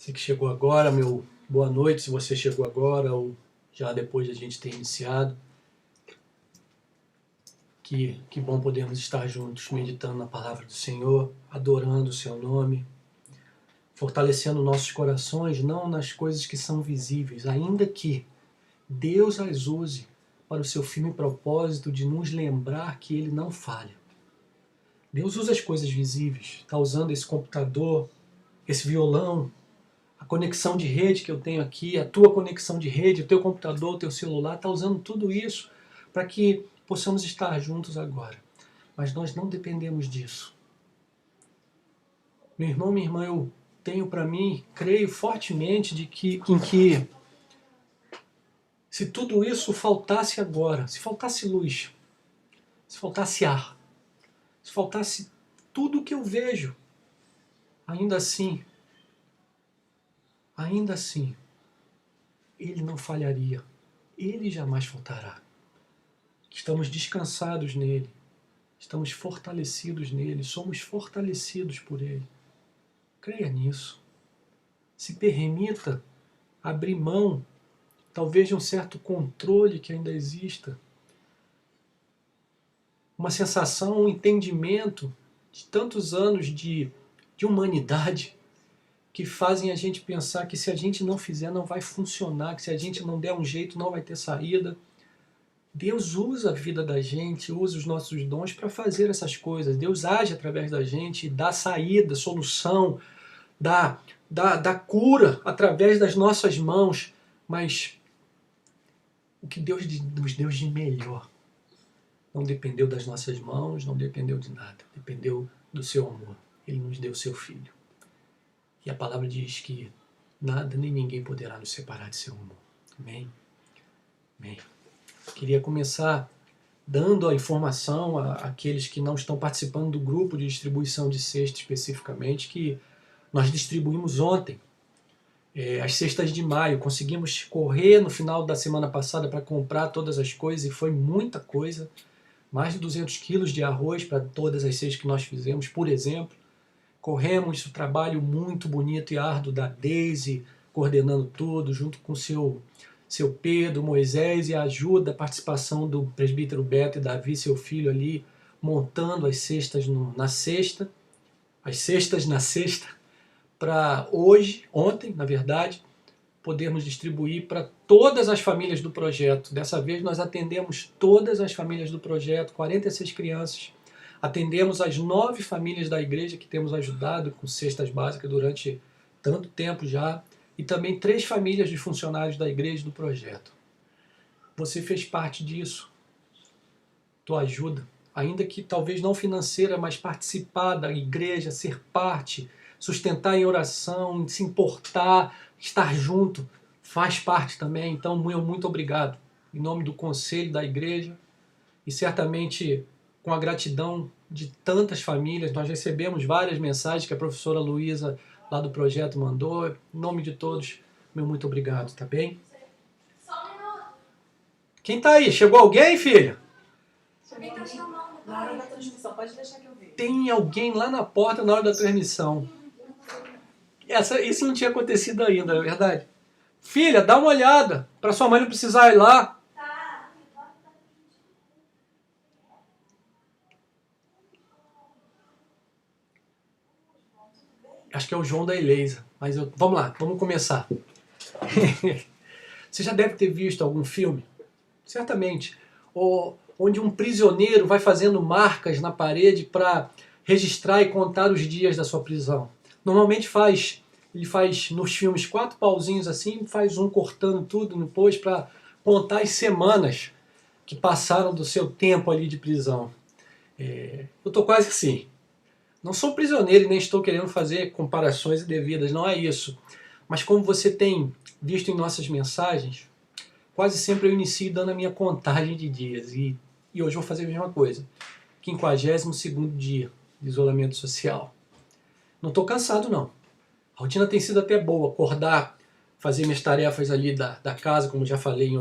Você que chegou agora, meu boa noite, se você chegou agora ou já depois de a gente ter iniciado. Que bom podermos estar juntos, meditando na palavra do Senhor, adorando o seu nome, fortalecendo nossos corações, não nas coisas que são visíveis, ainda que Deus as use para o seu firme propósito de nos lembrar que Ele não falha. Deus usa as coisas visíveis, está usando esse computador, esse violão, a conexão de rede que eu tenho aqui, a tua conexão de rede, o teu computador, o teu celular, está usando tudo isso para que possamos estar juntos agora. Mas nós não dependemos disso. Meu irmão, minha irmã, eu tenho para mim, creio fortemente em que se tudo isso faltasse agora, se faltasse luz, se faltasse ar, se faltasse tudo o que eu vejo, ainda assim, Ele não falharia. Ele jamais faltará. Estamos descansados nele. Estamos fortalecidos nele. Somos fortalecidos por ele. Creia nisso. Se permita abrir mão, talvez de um certo controle que ainda exista. Uma sensação, um entendimento de tantos anos de humanidade que fazem a gente pensar que se a gente não fizer não vai funcionar, que se a gente não der um jeito não vai ter saída. Deus usa a vida da gente, usa os nossos dons para fazer essas coisas. Deus age através da gente, dá saída, solução, dá cura através das nossas mãos. Mas o que Deus nos deu de melhor não dependeu das nossas mãos, não dependeu de nada. Dependeu do seu amor. Ele nos deu o seu Filho. E a palavra diz que nada nem ninguém poderá nos separar de seu amor. Amém? Amém. Queria começar dando a informação àqueles que não estão participando do grupo de distribuição de cesta especificamente, que nós distribuímos ontem, as cestas de maio. Conseguimos correr no final da semana passada para comprar todas as coisas e foi muita coisa. Mais de 200 quilos de arroz para todas as cestas que nós fizemos, por exemplo. Corremos o trabalho muito bonito e árduo da Deise, coordenando tudo, junto com seu Pedro, Moisés, e a ajuda, a participação do presbítero Beto e Davi, seu filho ali, montando as cestas na cesta, as cestas na cesta, para ontem, na verdade, podermos distribuir para todas as famílias do projeto. Dessa vez nós atendemos todas as famílias do projeto, 46 crianças. Atendemos as 9 famílias da igreja que temos ajudado com cestas básicas durante tanto tempo já, e também 3 famílias de funcionários da igreja do projeto. Você fez parte disso. Tua ajuda, ainda que talvez não financeira, mas participar da igreja, ser parte, sustentar em oração, se importar, estar junto, faz parte também. Então, muito obrigado. Em nome do conselho da igreja e certamente com a gratidão de tantas famílias, nós recebemos várias mensagens que a professora Luísa lá do projeto mandou. Em nome de todos, muito obrigado, tá bem? Quem tá aí? Chegou alguém, filha? Alguém tá chamando na hora da transmissão, pode deixar que eu veja. Tem alguém lá na porta na hora da transmissão. Isso não tinha acontecido ainda, não é verdade? Filha, dá uma olhada, para sua mãe não precisar ir lá. Acho que é o João da Eleisa, mas vamos lá, vamos começar. Você já deve ter visto algum filme, certamente, onde um prisioneiro vai fazendo marcas na parede para registrar e contar os dias da sua prisão. Normalmente ele faz nos filmes 4 pauzinhos assim, faz um cortando tudo depois para contar as semanas que passaram do seu tempo ali de prisão. Eu estou quase assim. Não sou prisioneiro e nem estou querendo fazer comparações indevidas, não é isso. Mas como você tem visto em nossas mensagens, quase sempre eu inicio dando a minha contagem de dias. E hoje eu vou fazer a mesma coisa. 52º dia de isolamento social. Não estou cansado, não. A rotina tem sido até boa. Acordar, fazer minhas tarefas ali da casa, como já falei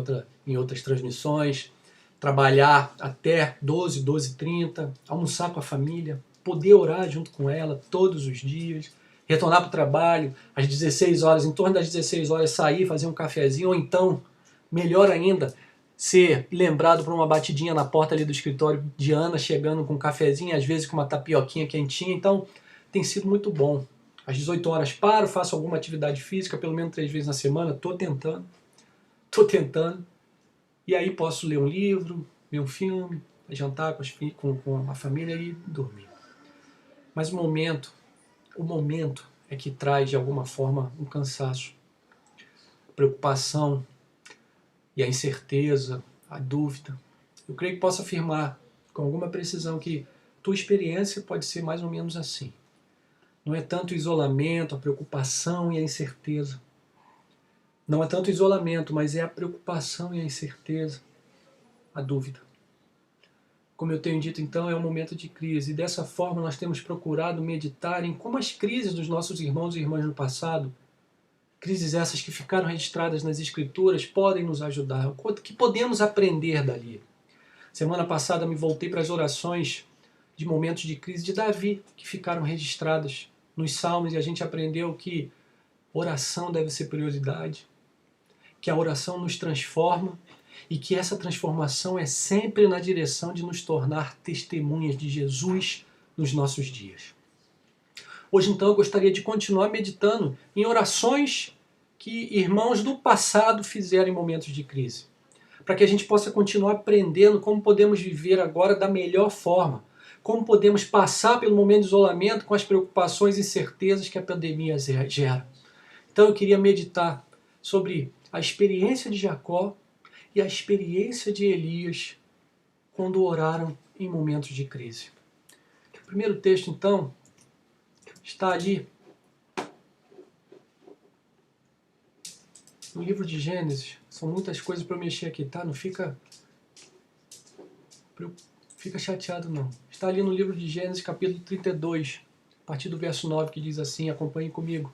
em outras transmissões. Trabalhar até 12h30. Almoçar com a família. Poder orar junto com ela todos os dias. retornar para o trabalho às 16 horas, em torno das 16 horas, sair, fazer um cafezinho, ou então, melhor ainda, ser lembrado por uma batidinha na porta ali do escritório de Ana, chegando com um cafezinho, às vezes com uma tapioquinha quentinha. Então, tem sido muito bom. Às 18 horas paro, faço alguma atividade física, pelo menos 3 vezes na semana, estou tentando. E aí posso ler um livro, ver um filme, jantar com a família e dormir. Mas o momento é que traz de alguma forma um cansaço, a preocupação e a incerteza, a dúvida. Eu creio que posso afirmar com alguma precisão que tua experiência pode ser mais ou menos assim. Não é tanto o isolamento, a preocupação e a incerteza. Não é tanto o isolamento, mas é a preocupação e a incerteza, a dúvida. Como eu tenho dito, então, é um momento de crise. E dessa forma nós temos procurado meditar em como as crises dos nossos irmãos e irmãs no passado, crises essas que ficaram registradas nas Escrituras, podem nos ajudar. O que podemos aprender dali? Semana passada me voltei para as orações de momentos de crise de Davi, que ficaram registradas nos Salmos, e a gente aprendeu que oração deve ser prioridade, que a oração nos transforma e que essa transformação é sempre na direção de nos tornar testemunhas de Jesus nos nossos dias. Hoje, então, eu gostaria de continuar meditando em orações que irmãos do passado fizeram em momentos de crise, para que a gente possa continuar aprendendo como podemos viver agora da melhor forma, como podemos passar pelo momento de isolamento com as preocupações e incertezas que a pandemia gera. Então eu queria meditar sobre a experiência de Jacó e a experiência de Elias quando oraram em momentos de crise. O primeiro texto, então, está ali no livro de Gênesis. São muitas coisas para eu mexer aqui, tá? Não fica chateado, não. Está ali no livro de Gênesis, capítulo 32, a partir do verso 9, que diz assim, acompanhe comigo.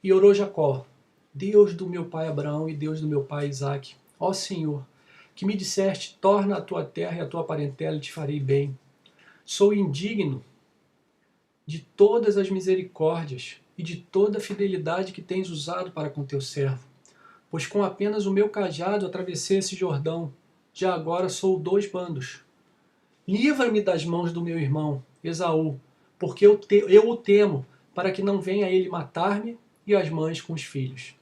E orou Jacó: Deus do meu pai Abraão e Deus do meu pai Isaque, ó Senhor, que me disseste, torna a tua terra e a tua parentela e te farei bem. Sou indigno de todas as misericórdias e de toda a fidelidade que tens usado para com teu servo, pois com apenas o meu cajado atravessei esse Jordão, já agora sou 2 bandos. Livra-me das mãos do meu irmão, Esaú, porque eu o temo, para que não venha ele matar-me e as mães com os filhos.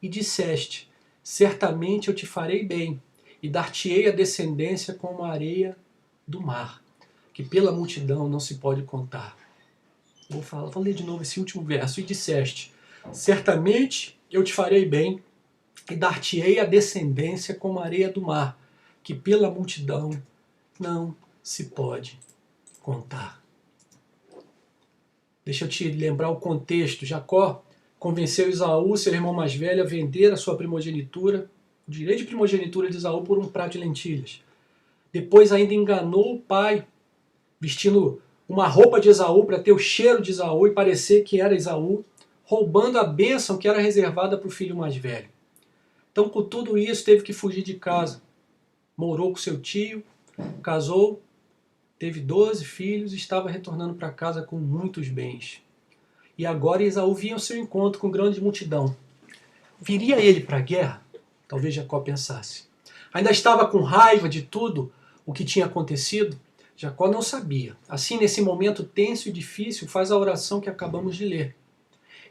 E disseste, certamente eu te farei bem, e dar-te-ei a descendência como a areia do mar, que pela multidão não se pode contar. Vou ler de novo esse último verso. E disseste, certamente eu te farei bem, e dar-te-ei a descendência como a areia do mar, que pela multidão não se pode contar. Deixa eu te lembrar o contexto. Jacó convenceu Esaú, seu irmão mais velho, a vender a sua primogenitura, o direito de primogenitura de Esaú, por um prato de lentilhas. Depois ainda enganou o pai, vestindo uma roupa de Esaú para ter o cheiro de Esaú e parecer que era Esaú, roubando a bênção que era reservada para o filho mais velho. Então, com tudo isso, teve que fugir de casa. Morou com seu tio, casou, teve 12 filhos e estava retornando para casa com muitos bens. E agora Esaú vinha ao seu encontro com grande multidão. Viria ele para a guerra? Talvez Jacó pensasse. Ainda estava com raiva de tudo o que tinha acontecido? Jacó não sabia. Assim, nesse momento tenso e difícil, faz a oração que acabamos de ler.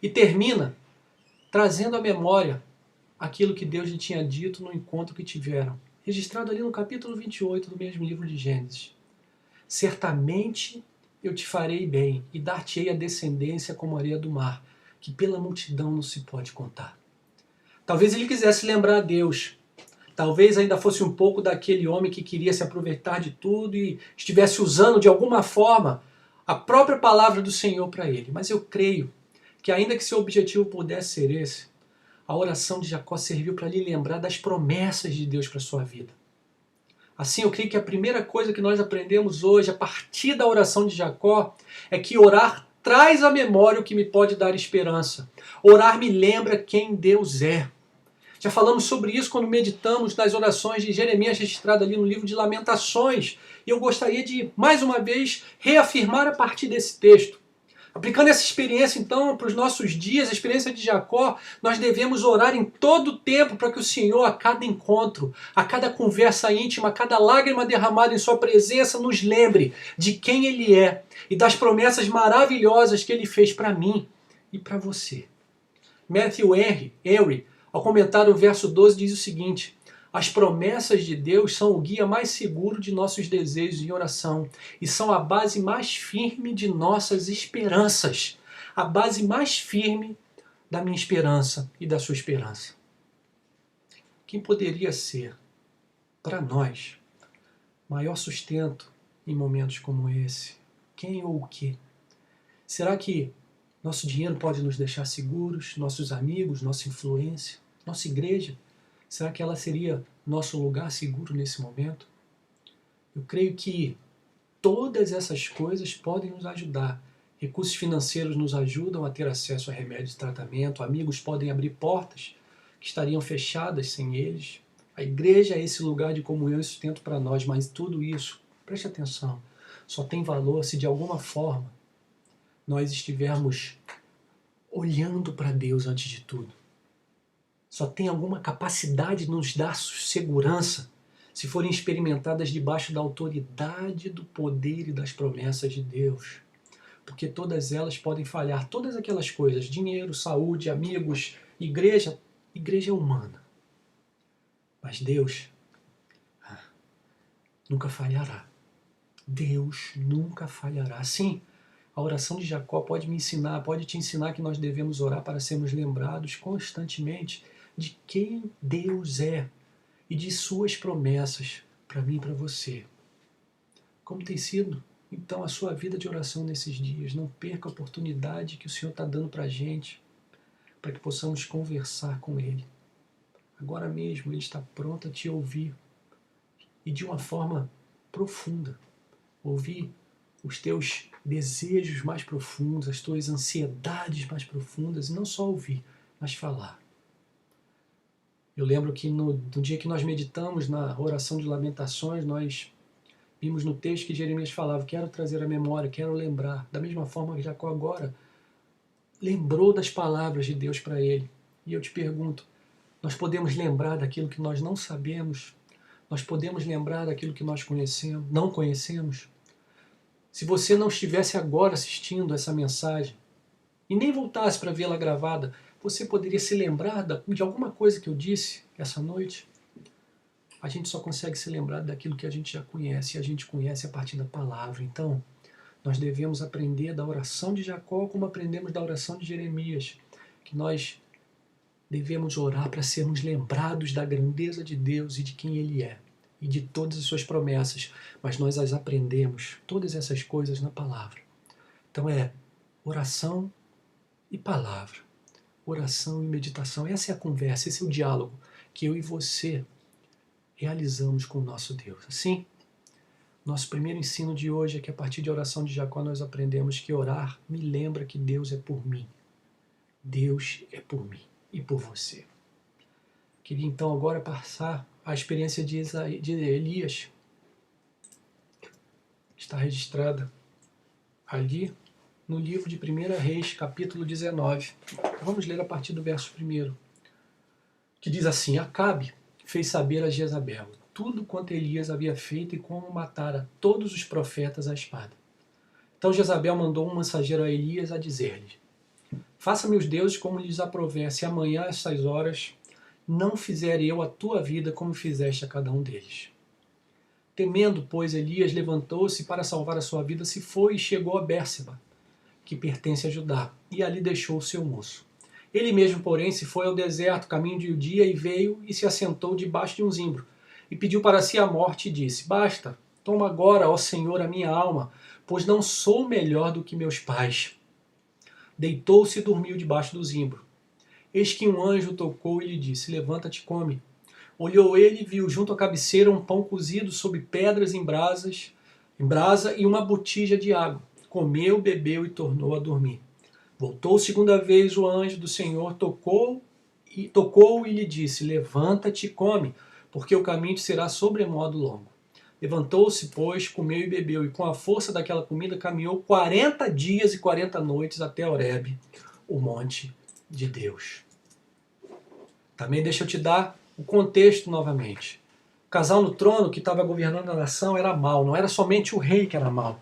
E termina trazendo à memória aquilo que Deus lhe tinha dito no encontro que tiveram, registrado ali no capítulo 28 do mesmo livro de Gênesis. Certamente eu te farei bem e dar-te-ei a descendência como a areia do mar, que pela multidão não se pode contar. Talvez ele quisesse lembrar a Deus. Talvez ainda fosse um pouco daquele homem que queria se aproveitar de tudo e estivesse usando de alguma forma a própria palavra do Senhor para ele. Mas eu creio que ainda que seu objetivo pudesse ser esse, a oração de Jacó serviu para lhe lembrar das promessas de Deus para a sua vida. Assim, eu creio que a primeira coisa que nós aprendemos hoje, a partir da oração de Jacó, é que orar traz à memória o que me pode dar esperança. Orar me lembra quem Deus é. Já falamos sobre isso quando meditamos nas orações de Jeremias registradas ali no livro de Lamentações. E eu gostaria de, mais uma vez, reafirmar a partir desse texto. Aplicando essa experiência, então, para os nossos dias, a experiência de Jacó, nós devemos orar em todo o tempo para que o Senhor, a cada encontro, a cada conversa íntima, a cada lágrima derramada em sua presença, nos lembre de quem Ele é e das promessas maravilhosas que Ele fez para mim e para você. Matthew Henry, ao comentar o verso 12, diz o seguinte: as promessas de Deus são o guia mais seguro de nossos desejos em oração e são a base mais firme de nossas esperanças. A base mais firme da minha esperança e da sua esperança. Quem poderia ser, para nós, maior sustento em momentos como esse? Quem ou o quê? Será que nosso dinheiro pode nos deixar seguros? Nossos amigos, nossa influência, nossa igreja? Será que ela seria nosso lugar seguro nesse momento? Eu creio que todas essas coisas podem nos ajudar. Recursos financeiros nos ajudam a ter acesso a remédios de tratamento, amigos podem abrir portas que estariam fechadas sem eles. A igreja é esse lugar de comunhão e sustento para nós, mas tudo isso, preste atenção, só tem valor se de alguma forma nós estivermos olhando para Deus antes de tudo. Só tem alguma capacidade de nos dar segurança se forem experimentadas debaixo da autoridade, do poder e das promessas de Deus. Porque todas elas podem falhar, todas aquelas coisas, dinheiro, saúde, amigos, igreja é humana. Mas Deus nunca falhará. Deus nunca falhará. Sim, a oração de Jacó pode te ensinar que nós devemos orar para sermos lembrados constantemente de quem Deus é e de suas promessas para mim e para você. Como tem sido, então, a sua vida de oração nesses dias? Não perca a oportunidade que o Senhor está dando para a gente, para que possamos conversar com Ele. Agora mesmo Ele está pronto a te ouvir e de uma forma profunda. Ouvir os teus desejos mais profundos, as tuas ansiedades mais profundas, e não só ouvir, mas falar. Eu lembro que no dia que nós meditamos na oração de lamentações, nós vimos no texto que Jeremias falava: quero trazer a memória, quero lembrar. Da mesma forma que Jacó agora lembrou das palavras de Deus para ele. E eu te pergunto, nós podemos lembrar daquilo que nós não sabemos? Nós podemos lembrar daquilo que nós não conhecemos? Se você não estivesse agora assistindo essa mensagem e nem voltasse para vê-la gravada, você poderia se lembrar de alguma coisa que eu disse essa noite? A gente só consegue se lembrar daquilo que a gente já conhece, e a gente conhece a partir da palavra. Então, nós devemos aprender da oração de Jacó como aprendemos da oração de Jeremias, que nós devemos orar para sermos lembrados da grandeza de Deus e de quem Ele é, e de todas as suas promessas, mas nós as aprendemos, todas essas coisas, na palavra. Então é oração e palavra. Oração e meditação. Essa é a conversa, esse é o diálogo que eu e você realizamos com o nosso Deus. Assim, nosso primeiro ensino de hoje é que a partir de oração de Jacó nós aprendemos que orar me lembra que Deus é por mim. Deus é por mim e por você. Queria então agora passar a experiência de Elias. Está registrada ali no livro de 1 Reis, capítulo 19. Vamos ler a partir do verso 1, que diz assim: Acabe fez saber a Jezabel tudo quanto Elias havia feito e como matara todos os profetas à espada. Então Jezabel mandou um mensageiro a Elias a dizer-lhe: Faça-me os deuses como lhes aprouver, se amanhã a estas horas não fizer eu a tua vida como fizeste a cada um deles. Temendo, pois, Elias levantou-se para salvar a sua vida, se foi e chegou a Bérseba, que pertence a Judá, e ali deixou o seu moço. Ele mesmo, porém, se foi ao deserto, caminho de Judá, e veio e se assentou debaixo de um zimbro, e pediu para si a morte, e disse: Basta, toma agora, ó Senhor, a minha alma, pois não sou melhor do que meus pais. Deitou-se e dormiu debaixo do zimbro. Eis que um anjo tocou e lhe disse: Levanta-te, come. Olhou ele e viu junto à cabeceira um pão cozido sob pedras em brasa e uma botija de água. Comeu, bebeu e tornou a dormir. Voltou segunda vez o anjo do Senhor, tocou e lhe disse: Levanta-te e come, porque o caminho te será sobremodo longo. Levantou-se, pois, comeu e bebeu, e com a força daquela comida caminhou 40 dias e 40 noites até Horebe, o monte de Deus. Também deixa eu te dar o contexto novamente. O casal no trono que estava governando a nação era mau, não era somente o rei que era mau.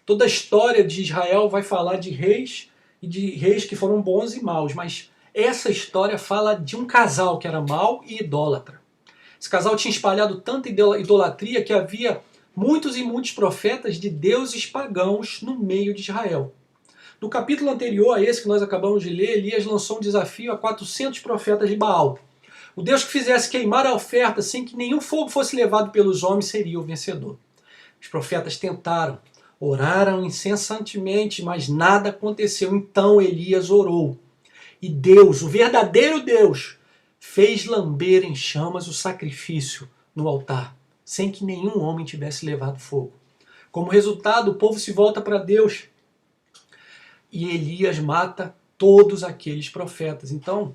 Toda a história de Israel vai falar de reis e de reis que foram bons e maus, mas essa história fala de um casal que era mau e idólatra. Esse casal tinha espalhado tanta idolatria que havia muitos e muitos profetas de deuses pagãos no meio de Israel. No capítulo anterior a esse que nós acabamos de ler, Elias lançou um desafio a 400 profetas de Baal. O Deus que fizesse queimar a oferta sem que nenhum fogo fosse levado pelos homens seria o vencedor. Os profetas tentaram, oraram incessantemente, mas nada aconteceu. Então Elias orou. E Deus, o verdadeiro Deus, fez lamber em chamas o sacrifício no altar, sem que nenhum homem tivesse levado fogo. Como resultado, o povo se volta para Deus e Elias mata todos aqueles profetas. Então,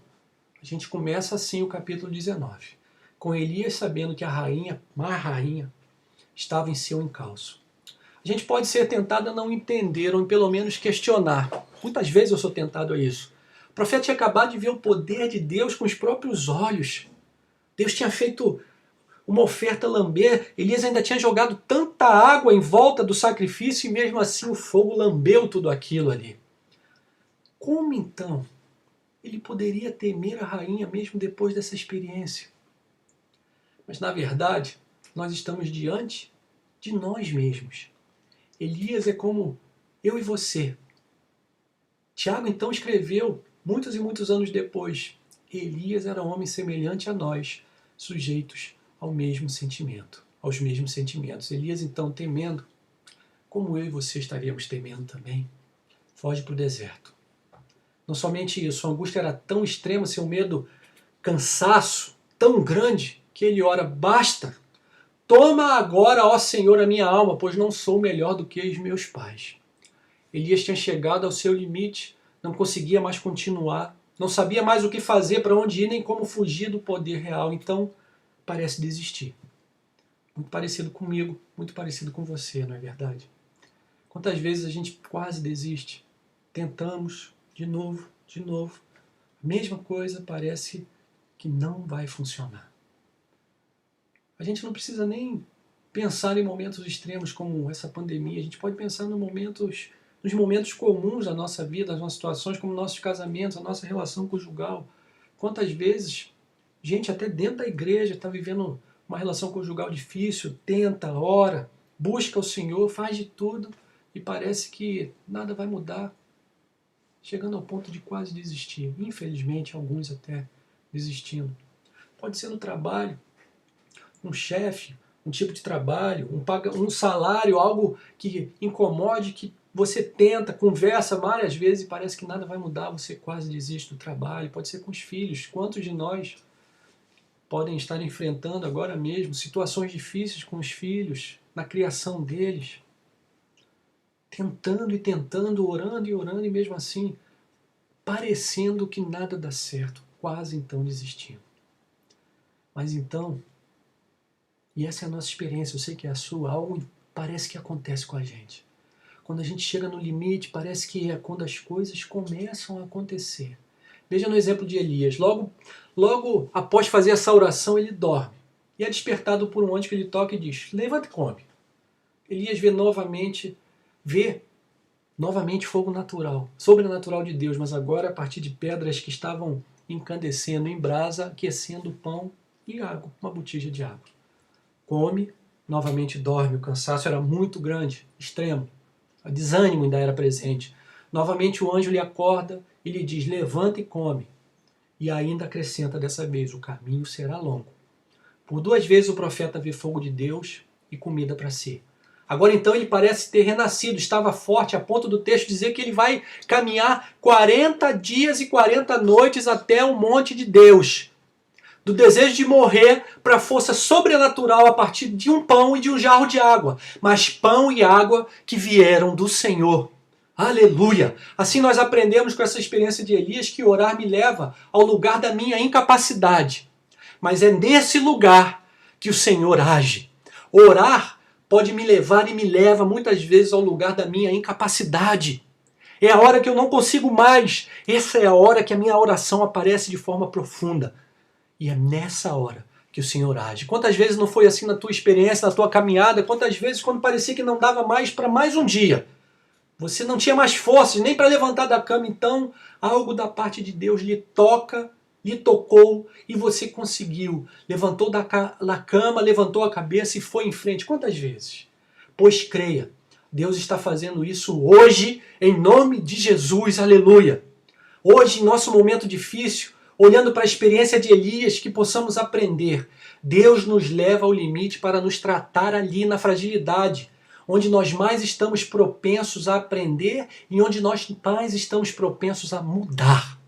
a gente começa assim o capítulo 19, com Elias sabendo que a má rainha, estava em seu encalço. A gente pode ser tentado a não entender, ou pelo menos questionar. Muitas vezes eu sou tentado a isso. O profeta tinha acabado de ver o poder de Deus com os próprios olhos. Deus tinha feito uma oferta lamber. Elias ainda tinha jogado tanta água em volta do sacrifício e mesmo assim o fogo lambeu tudo aquilo ali. Como então ele poderia temer a rainha mesmo depois dessa experiência? Mas na verdade, nós estamos diante de nós mesmos. Elias é como eu e você. Tiago então escreveu, muitos e muitos anos depois, Elias era um homem semelhante a nós, sujeitos ao mesmo sentimento, aos mesmos sentimentos. Elias então temendo, como eu e você estaríamos temendo também, foge para o deserto. Não somente isso, a angústia era tão extrema, seu medo, cansaço tão grande, que ele ora, basta, toma agora, ó Senhor, a minha alma, pois não sou melhor do que os meus pais. Elias tinha chegado ao seu limite, não conseguia mais continuar, não sabia mais o que fazer, para onde ir, nem como fugir do poder real, então parece desistir. Muito parecido comigo, muito parecido com você, não é verdade? Quantas vezes a gente quase desiste, tentamos de novo, a mesma coisa parece que não vai funcionar. A gente não precisa nem pensar em momentos extremos como essa pandemia, a gente pode pensar nos momentos comuns da nossa vida, as nossas situações, como nossos casamentos, a nossa relação conjugal. Quantas vezes, gente até dentro da igreja está vivendo uma relação conjugal difícil, tenta, ora, busca o Senhor, faz de tudo e parece que nada vai mudar, chegando ao ponto de quase desistir. Infelizmente, alguns até desistindo. Pode ser no trabalho, um chefe, um tipo de trabalho, um salário, algo que incomode, que você tenta, conversa várias vezes e parece que nada vai mudar, você quase desiste do trabalho. Pode ser com os filhos. Quantos de nós podem estar enfrentando agora mesmo situações difíceis com os filhos, na criação deles? Tentando e tentando, orando e mesmo assim, parecendo que nada dá certo, quase então desistindo. Mas então, e essa é a nossa experiência, eu sei que é a sua, algo parece que acontece com a gente. Quando a gente chega no limite, parece que é quando as coisas começam a acontecer. Veja no exemplo de Elias, logo após fazer essa oração, ele dorme. E é despertado por um anjo que ele toca e diz, levanta e come. Elias vê novamente fogo natural, sobrenatural de Deus, mas agora a partir de pedras que estavam incandescendo em brasa, aquecendo o pão e água, uma botija de água. Come, novamente dorme, o cansaço era muito grande, extremo, o desânimo ainda era presente. Novamente o anjo lhe acorda e lhe diz, levanta e come. E ainda acrescenta dessa vez, o caminho será longo. Por 2 vezes o profeta vê fogo de Deus e comida para si. Agora então ele parece ter renascido, estava forte, a ponto do texto dizer que ele vai caminhar 40 dias e 40 noites até o monte de Deus. Do desejo de morrer para a força sobrenatural a partir de um pão e de um jarro de água. Mas pão e água que vieram do Senhor. Aleluia! Assim nós aprendemos com essa experiência de Elias que orar me leva ao lugar da minha incapacidade. Mas é nesse lugar que o Senhor age. Orar pode me levar e me leva muitas vezes ao lugar da minha incapacidade. É a hora que eu não consigo mais. Essa é a hora que a minha oração aparece de forma profunda. E é nessa hora que o Senhor age. Quantas vezes não foi assim na tua experiência, na tua caminhada? Quantas vezes quando parecia que não dava mais para mais um dia? Você não tinha mais forças nem para levantar da cama, então algo da parte de Deus lhe tocou e você conseguiu. Levantou da cama, levantou a cabeça e foi em frente. Quantas vezes? Pois creia, Deus está fazendo isso hoje em nome de Jesus, aleluia. Hoje, em nosso momento difícil, olhando para a experiência de Elias, que possamos aprender. Deus nos leva ao limite para nos tratar ali na fragilidade, onde nós mais estamos propensos a aprender e onde nós mais estamos propensos a mudar.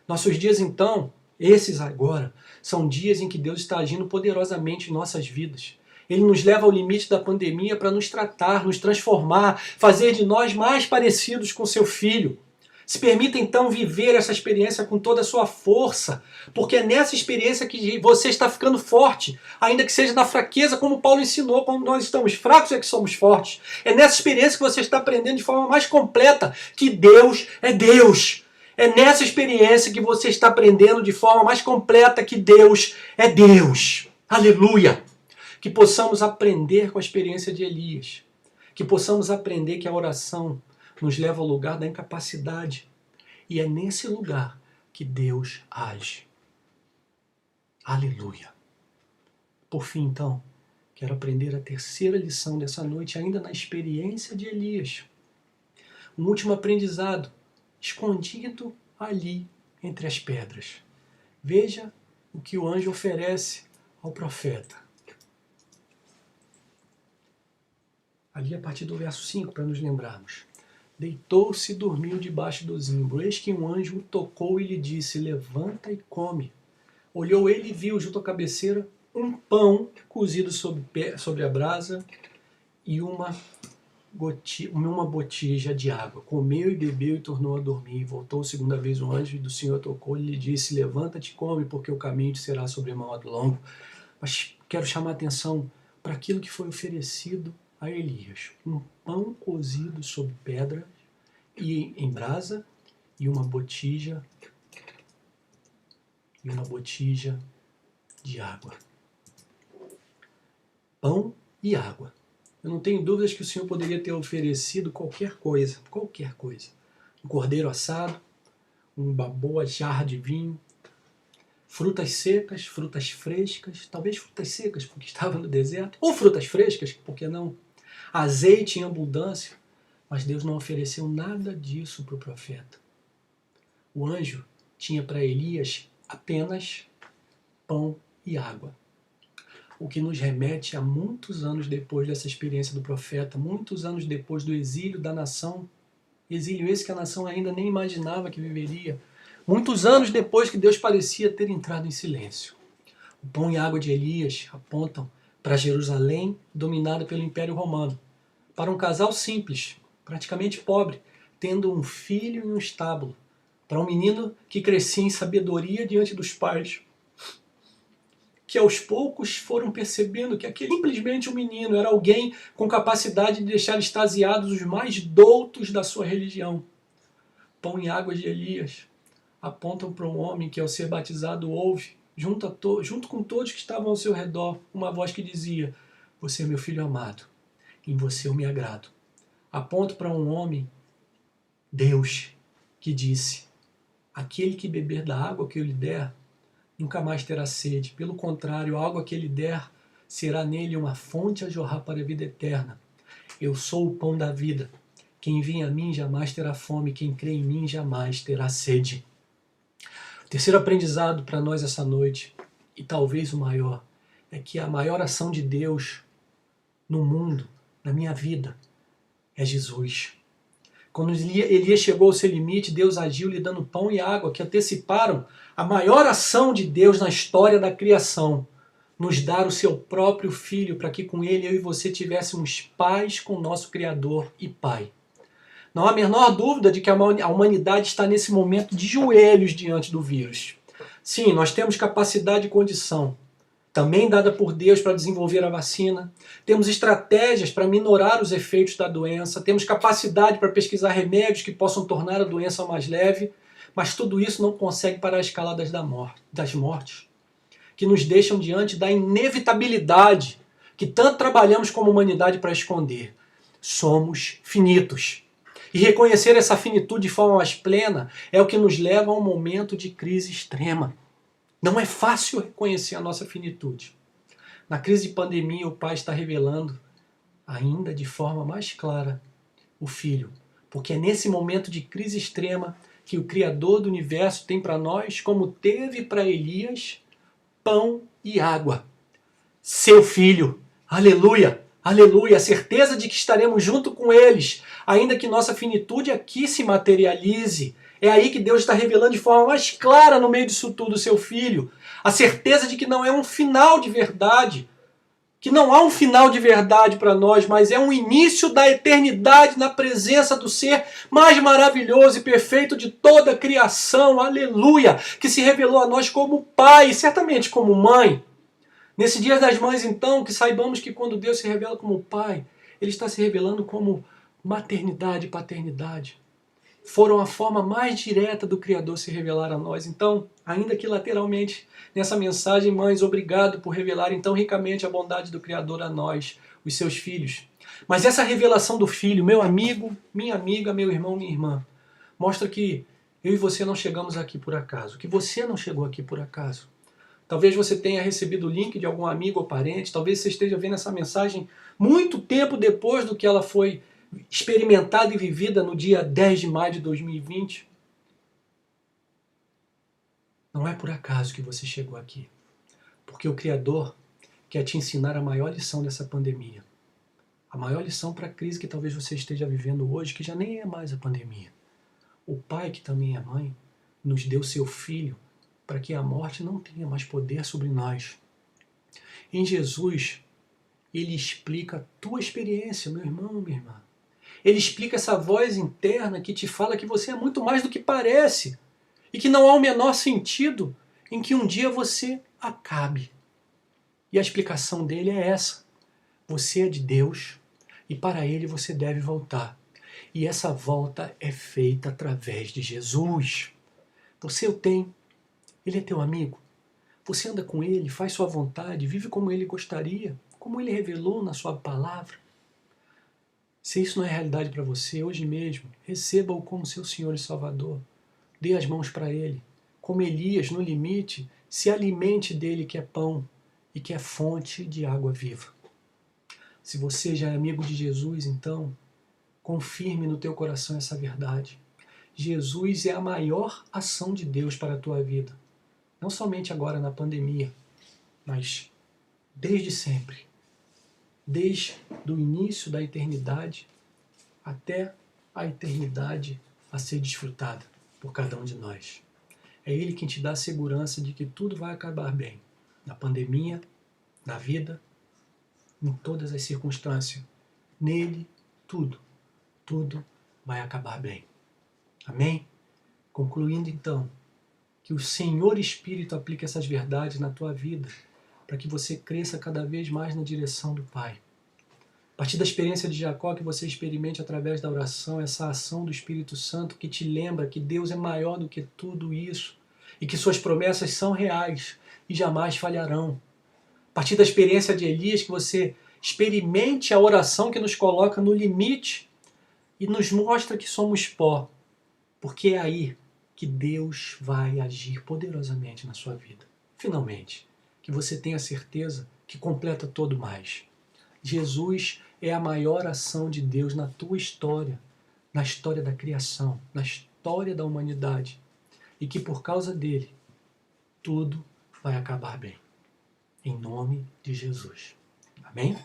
Nossos dias, então, esses agora, são dias em que Deus está agindo poderosamente em nossas vidas. Ele nos leva ao limite da pandemia para nos tratar, nos transformar, fazer de nós mais parecidos com seu Filho. Se permita então viver essa experiência com toda a sua força, porque é nessa experiência que você está ficando forte, ainda que seja na fraqueza, como Paulo ensinou, quando nós estamos fracos é que somos fortes. É nessa experiência que você está aprendendo de forma mais completa que Deus é Deus. É nessa experiência que você está aprendendo de forma mais completa que Deus é Deus. Aleluia! Que possamos aprender com a experiência de Elias. Que possamos aprender que a oração nos leva ao lugar da incapacidade. E é nesse lugar que Deus age. Aleluia. Por fim, então, quero aprender a terceira lição dessa noite, ainda na experiência de Elias. Um último aprendizado, escondido ali entre as pedras. Veja o que o anjo oferece ao profeta. Ali a partir do verso 5, para nos lembrarmos. Deitou-se e dormiu debaixo do zimbro. Eis que um anjo o tocou e lhe disse, levanta e come. Olhou ele e viu junto à cabeceira um pão cozido sobre a brasa e uma botija de água. Comeu e bebeu e tornou a dormir. Voltou segunda vez o anjo do Senhor tocou e lhe disse, levanta-te e come, porque o caminho te será sobremodo longo. Mas quero chamar a atenção para aquilo que foi oferecido a Elias, um pão cozido sobre pedra e em brasa e uma botija de água. Pão e água. Eu não tenho dúvidas que o Senhor poderia ter oferecido qualquer coisa. Um cordeiro assado, uma boa jarra de vinho, frutas secas, frutas frescas, talvez frutas secas porque estava no deserto, ou frutas frescas, por que não? Azeite em abundância, mas Deus não ofereceu nada disso para o profeta. O anjo tinha para Elias apenas pão e água. O que nos remete a muitos anos depois dessa experiência do profeta, muitos anos depois do exílio da nação, exílio esse que a nação ainda nem imaginava que viveria, muitos anos depois que Deus parecia ter entrado em silêncio. O pão e a água de Elias apontam para Jerusalém, dominada pelo Império Romano, para um casal simples, praticamente pobre, tendo um filho em um estábulo, para um menino que crescia em sabedoria diante dos pais, que aos poucos foram percebendo que aquele simplesmente um menino era alguém com capacidade de deixar extasiados os mais doutos da sua religião. Pão e água de Elias apontam para um homem que ao ser batizado ouve, junto com todos que estavam ao seu redor, uma voz que dizia, você é meu filho amado, em você eu me agrado. Aponto para um homem, Deus, que disse, aquele que beber da água que eu lhe der, nunca mais terá sede. Pelo contrário, a água que ele der será nele uma fonte a jorrar para a vida eterna. Eu sou o pão da vida. Quem vem a mim jamais terá fome, quem crê em mim jamais terá sede. O terceiro aprendizado para nós essa noite, e talvez o maior, é que a maior ação de Deus no mundo, na minha vida, é Jesus. Quando Elias chegou ao seu limite, Deus agiu lhe dando pão e água que anteciparam a maior ação de Deus na história da criação, nos dar o seu próprio Filho para que com ele eu e você tivéssemos paz com o nosso Criador e Pai. Não há a menor dúvida de que a humanidade está nesse momento de joelhos diante do vírus. Sim, nós temos capacidade e condição, também dada por Deus para desenvolver a vacina. Temos estratégias para minorar os efeitos da doença. Temos capacidade para pesquisar remédios que possam tornar a doença mais leve. Mas tudo isso não consegue parar a escalada das mortes, que nos deixam diante da inevitabilidade que tanto trabalhamos como humanidade para esconder. Somos finitos. E reconhecer essa finitude de forma mais plena é o que nos leva a um momento de crise extrema. Não é fácil reconhecer a nossa finitude. Na crise de pandemia, o Pai está revelando, ainda de forma mais clara, o Filho. Porque é nesse momento de crise extrema que o Criador do Universo tem para nós, como teve para Elias, pão e água. Seu Filho. Aleluia! Aleluia! A certeza de que estaremos junto com eles, ainda que nossa finitude aqui se materialize. É aí que Deus está revelando de forma mais clara no meio disso tudo o seu Filho. A certeza de que não é um final de verdade, que não há um final de verdade para nós, mas é um início da eternidade na presença do ser mais maravilhoso e perfeito de toda a criação. Aleluia! Que se revelou a nós como Pai, certamente como Mãe. Nesse Dia das Mães, então, que saibamos que quando Deus se revela como Pai, Ele está se revelando como maternidade e paternidade. Foram a forma mais direta do Criador se revelar a nós. Então, ainda que lateralmente, nessa mensagem, mães, obrigado por revelarem tão ricamente a bondade do Criador a nós, os seus filhos. Mas essa revelação do Filho, meu amigo, minha amiga, meu irmão, minha irmã, mostra que eu e você não chegamos aqui por acaso, que você não chegou aqui por acaso. Talvez você tenha recebido o link de algum amigo ou parente, talvez você esteja vendo essa mensagem muito tempo depois do que ela foi experimentada e vivida no dia 10 de maio de 2020. Não é por acaso que você chegou aqui, porque o Criador quer te ensinar a maior lição dessa pandemia. A maior lição para a crise que talvez você esteja vivendo hoje, que já nem é mais a pandemia. O Pai, que também é mãe, nos deu seu Filho para que a morte não tenha mais poder sobre nós. Em Jesus, Ele explica a tua experiência, meu irmão, minha irmã. Ele explica essa voz interna que te fala que você é muito mais do que parece e que não há o menor sentido em que um dia você acabe. E a explicação dele é essa. Você é de Deus e para Ele você deve voltar. E essa volta é feita através de Jesus. Você o tem. Ele é teu amigo. Você anda com Ele, faz sua vontade, vive como Ele gostaria, como Ele revelou na sua palavra. Se isso não é realidade para você, hoje mesmo, receba-o como seu Senhor e Salvador. Dê as mãos para Ele. Como Elias, no limite, se alimente dele que é pão e que é fonte de água viva. Se você já é amigo de Jesus, então, confirme no teu coração essa verdade. Jesus é a maior ação de Deus para a tua vida. Não somente agora na pandemia, mas desde sempre. Desde o início da eternidade até a eternidade a ser desfrutada por cada um de nós. É Ele quem te dá a segurança de que tudo vai acabar bem. Na pandemia, na vida, em todas as circunstâncias. Nele, tudo vai acabar bem. Amém? Concluindo então, que o Senhor Espírito aplique essas verdades na tua vida, para que você cresça cada vez mais na direção do Pai. A partir da experiência de Jacó, que você experimente através da oração essa ação do Espírito Santo que te lembra que Deus é maior do que tudo isso e que suas promessas são reais e jamais falharão. A partir da experiência de Elias, que você experimente a oração que nos coloca no limite e nos mostra que somos pó, porque é aí que Deus vai agir poderosamente na sua vida. Finalmente, que você tenha certeza que completa todo mais. Jesus é a maior ação de Deus na tua história, na história da criação, na história da humanidade. E que por causa dele, tudo vai acabar bem. Em nome de Jesus. Amém?